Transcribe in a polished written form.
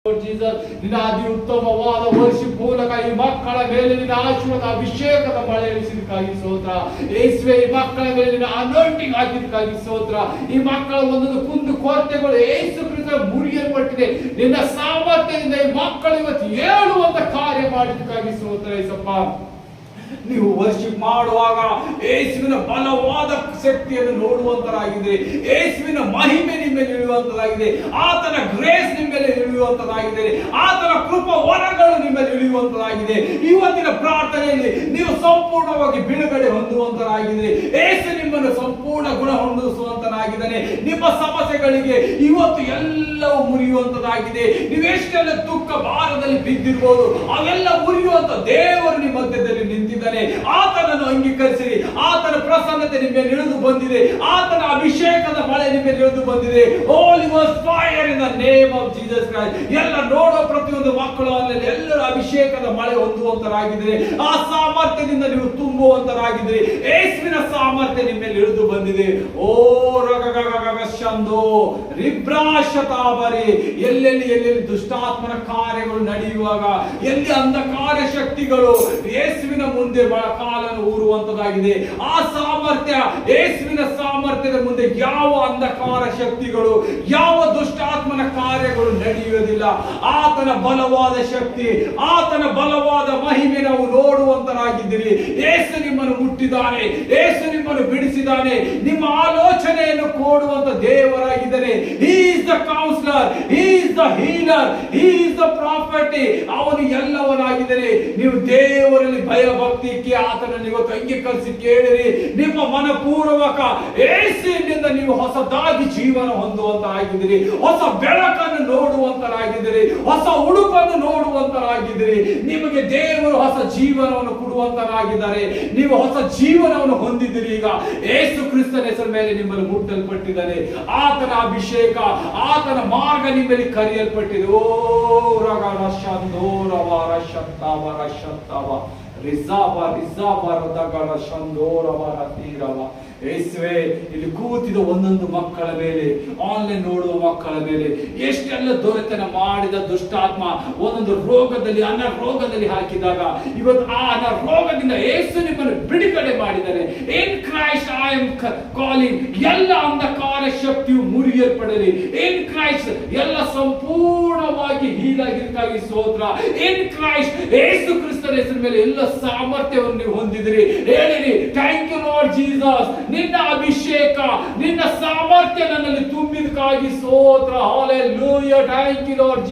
Jesus ನಿನ್ನ ಅತಿ ಉತ್ತಮವಾದ ವರ್ಷಿಪ್ ಮೂಲಕ ಈ ಮಕ್ಕಳ ಮೇಲೆ ನಿನ್ನ ಆಶೀರ್ವಾದ ಅಭಿಷೇಕದ ಮಳೆ ಇಳಿಸಿದಕ್ಕಾಗಿ ಸ್ತೋತ್ರ. ಯೇಸುವೇ, ಈ ಮಕ್ಕಳ ಮೇಲೆ ನಿನ್ನ ಅನಾಯಿಂಟಿಂಗ್ ಹಾಕಿದಕ್ಕಾಗಿ ಸ್ತೋತ್ರ. ಈ ಮಕ್ಕಳ ಒಂದೊಂದು ಕುಂದು ಕೊರತೆಗಳು ಯೇಸು ಕ್ರಿಸ್ತ ಮುರಿಯಲ್ಪಟ್ಟಿದೆ. ನಿನ್ನ ಸಾಮರ್ಥ್ಯದಿಂದ ಈ ಮಕ್ಕಳು ಇವತ್ತು ಹೇಳುವಂತ ಕಾರ್ಯ ಮಾಡಿದಕ್ಕಾಗಿ ಸ್ತೋತ್ರ. ಯೇಸಪ್ಪ, ನೀವು ವರ್ಷಿಪ್ ಮಾಡುವಾಗ ಯೇಸುವಿನ ಬಲವಾದ ಶಕ್ತಿಯನ್ನು ನೋಡುವಂತರಾಗಿದೆ. ಯೇಸುವಿನ ಮಹಿಮೆ ನಿಮ್ಮ ಮೇಲೆ ಇಳಿಯುವಂತದಾಗಿದೆ. ಆತನ ಗ್ರೇಸ್ ನಿಮ್ಮ ಮೇಲೆ ಇಳಿಯುವಂತದಾಗಿದೆ. ಆತನ ಕೃಪ ವರಗಳು ನಿಮ್ಮ ಮೇಲೆ ಇಳಿಯುವಂತದಾಗಿದೆ. ಇವತ್ತಿನ ಪ್ರಾರ್ಥನೆಯಲ್ಲಿ ನೀವು ಸಂಪೂರ್ಣವಾಗಿ ಬಿಡುಗಡೆ ಹೊಂದುವಂತರಾಗಿದೆ. ಯೇಸು ನಿಮ್ಮನ್ನು ಸಂಪೂರ್ಣ ಗುಣ ಹೊಂದಿಸುವಂತನಾಗಿದ್ದಾನೆ. ನಿಮ್ಮ ಸಮಸ್ಯೆಗಳಿಗೆ ಇವತ್ತು ಎಲ್ಲವೂ ಮುರಿಯುವಂತದಾಗಿದೆ. ನೀವೆಷ್ಟೆಲ್ಲ ದುಃಖ ಭಾರದಲ್ಲಿ ಬಿದ್ದಿರಬಹುದು, ಅವೆಲ್ಲ ಮುರಿಯುವಂತ ದೇವರು ನಿಮ್ಮ ಮಧ್ಯದಲ್ಲಿ ನಿಂತಿದ್ದಾನೆ. ಆತನನ್ನು ಅಂಗೀಕರಿಸಿರಿ. ಆತನ ಪ್ರಸನ್ನತೆ ನಿಮ್ಮ ಮೇಲೆ ಇಳಿದು ಬಂದಿದೆ. ಆತನ ಅಭಿಷೇಕದ ಮಳೆ ನಿಮ್ಮ ಮೇಲೆ ಇಳಿದು ಬಂದಿದೆ. Holy Ghost fire in the name of Jesus Christ. ಎಲ್ಲ ನೋಡೋ ಪ್ರತಿಯೊಂದು ಮಕ್ಕಳು ಅಲ್ಲಿ ಎಲ್ಲರೂ ಅಭಿಷೇಕದ ಮಳೆ ಹೊಂದುವಂತರಾಗಿದ್ದಾರೆ. ಆ ಸಾಮರ್ಥ್ಯದಿಂದ ನೀವು ತುಂಬುವಂತರಾಗಿದ್ದೀರಿ. ಯೇಸುವಿನ ಸಾಮರ್ಥ್ಯ ನಿಮ್ಮ ಮೇಲೆ ಇಳಿದು ಬಂದಿದೆ. ಓ ರಗಗಗಗಗಶಂದೋ ರಿಬ್ರಾಶತಾಬರಿ. ಎಲ್ಲೆಲ್ಲಿ ದುಷ್ಟಾತ್ಮನ ಕಾರ್ಯಗಳು ನಡೆಯುವಾಗ, ಎಲ್ಲಿ ಅಂಧಕಾರ ಶಕ್ತಿಗಳು ಯೇಸುವಿನ ಮುಂದೆ ಬಹಳ ಕಾಲನ್ನು ಊರುವಂತದಾಗಿದೆ, ಆ ಸಾಮರ್ಥ್ಯ ಯೇಸುವಿನ ಸಾಮರ್ಥ್ಯದ ಮುಂದೆ ಯಾವ ಅಂಧಕಾರ ಶಕ್ತಿಗಳು, ಯಾವ ದುಷ್ಟಾತ್ಮನ ಕಾರ್ಯಗಳು ನಡೆಯುವುದಿಲ್ಲ. ಆತನ ಬಲವಾದ ಶಕ್ತಿ, ಆತನ ಬಲವಾದ ಮಹಿಮೆ ನಾವು ನೋಡುವಂತರಾಗಿದ್ದೀರಿ. ಯೇಸು ನಿಮ್ಮನ್ನು ಮುಟ್ಟಿದ್ದಾನೆ. ಯೇಸು ನಿಮ್ಮನ್ನು ಬಿಡಿಸಿದ್ದಾನೆ. ನಿಮ್ಮ ಆಲೋಚನೆಯನ್ನು ಕೊಡುವಂತ ದೇವರಾಗಿದ್ದಾನೆ. He is the counselor, he is the healer, he is the prophet. ಅವನು ಎಲ್ಲವನಾಗಿದ್ದಾನೆ. ನೀವು ದೇವರಲ್ಲಿ ಭಯ ಭಕ್ತಿಗೆ ಆತನನ್ನು ಇವತ್ತು ಅಂಗೀಕರಿಸಿ ಕೇಳಿರಿ. ನಿಮ್ಮ ಮನಪೂರ್ವಕ ಯೇಸುವಿನಿಂದ ನೀವು ಹೊಸದಾಗಿ ಜೀವನ ಹೊಂದುವಂತರಾಗಿದ್ದೀರಿ. ಹೊಸ ಬೆಳಕನ್ನು ನೋಡುವಂತರಾಗಿದ್ದೀರಿ. ಹೊಸ ಉಡುಪನ್ನು ನೋಡುವಂತರಾಗಿದ್ದೀರಿ. ನಿಮಗೆ ದೇವರು ಹೊಸ ಜೀವನವನ್ನು ಕೊಡುವಂತರಾಗಿದ್ದಾರೆ. ನೀವು ಹೊಸ ಜೀವನವನ್ನು ಹೊಂದಿದ್ದೀರಿ. ಈಗ ಯೇಸು ಕ್ರಿಸ್ತನ ಹೆಸರ ಮೇಲೆ ನಿಮ್ಮನ್ನು ಮುಟ್ಟಲ್ಪಟ್ಟಿದ್ದಾರೆ. ಆತನ ಅಭಿಷೇಕ, ಆತನ ಮಾರ್ಗ ನಿಮ್ಮಲ್ಲಿ ಕರೆಯಲ್ಪಟ್ಟಿದೆ. ಓ ರಗಡ ಶಂದೋರವ ರಶತ್ತವ ರಶತ್ತವ ರಿಜಾಬ ರಿಜಾಬ ರದಗಡ ಶಂದೋರವ ರತೀರವ. ಯೇಸುವೇ, ಇಲ್ಲಿ ಕೂತಿದ ಒಂದೊಂದು ಮಕ್ಕಳ ಮೇಲೆ, ಆನ್ಲೈನ್ ನೋಡುವ ಮಕ್ಕಳ ಮೇಲೆ ಎಷ್ಟೆಲ್ಲ ದೊರೆತನ ಮಾಡಿದ ದುಷ್ಟಾತ್ಮ ಒಂದೊಂದು ರೋಗದಲ್ಲಿ, ಅನಾರೋಗದಲ್ಲಿ ಹಾಕಿದಾಗ ಇವತ್ತು ಆ ಅನಾರೋಗದಿಂದ ಯೇಸು ನಿಮ್ಮನ್ನು ಬಿಡುಗಡೆ ಮಾಡಿದ್ದಾರೆ. ಇನ್ ಕ್ರೈಸ್ಟ್ ಐ ಆಮ್ ಕಾಲಿಂಗ್. ಎಲ್ಲ ಅಂಧಕಾರ ಶಕ್ತಿಯು ಮುರಿಯಲ್ಪಡಲಿ. ಇನ್ ಕ್ರೈಸ್ಟ್ ಎಲ್ಲ ಸಂಪೂರ್ಣವಾಗಿ ಹೀಲಾಗಿದ್ದಕ್ಕಾಗಿ ಸ್ತೋತ್ರ. ಇನ್ ಕ್ರೈಸ್ಟ್ ಯೇಸು ಕ್ರಿಸ್ತನ ಹೆಸರ ಮೇಲೆ ಎಲ್ಲ ಸಾಮರ್ಥ್ಯವನ್ನು ನೀವು ಹೊಂದಿದಿರಿ. ಹೇಳಿರಿ, ಥ್ಯಾಂಕ್ ಯು ಲಾರ್ಡ್ ಜೀಸಸ್. ನಿನ್ನ ಅಭಿಷೇಕ, ನಿನ್ನ ಸಾಮರ್ಥ್ಯ ನನ್ನಲ್ಲಿ ತುಂಬಿದಕ್ಕಾಗಿ ಸ್ತೋತ್ರ. Hallelujah, thank you lord.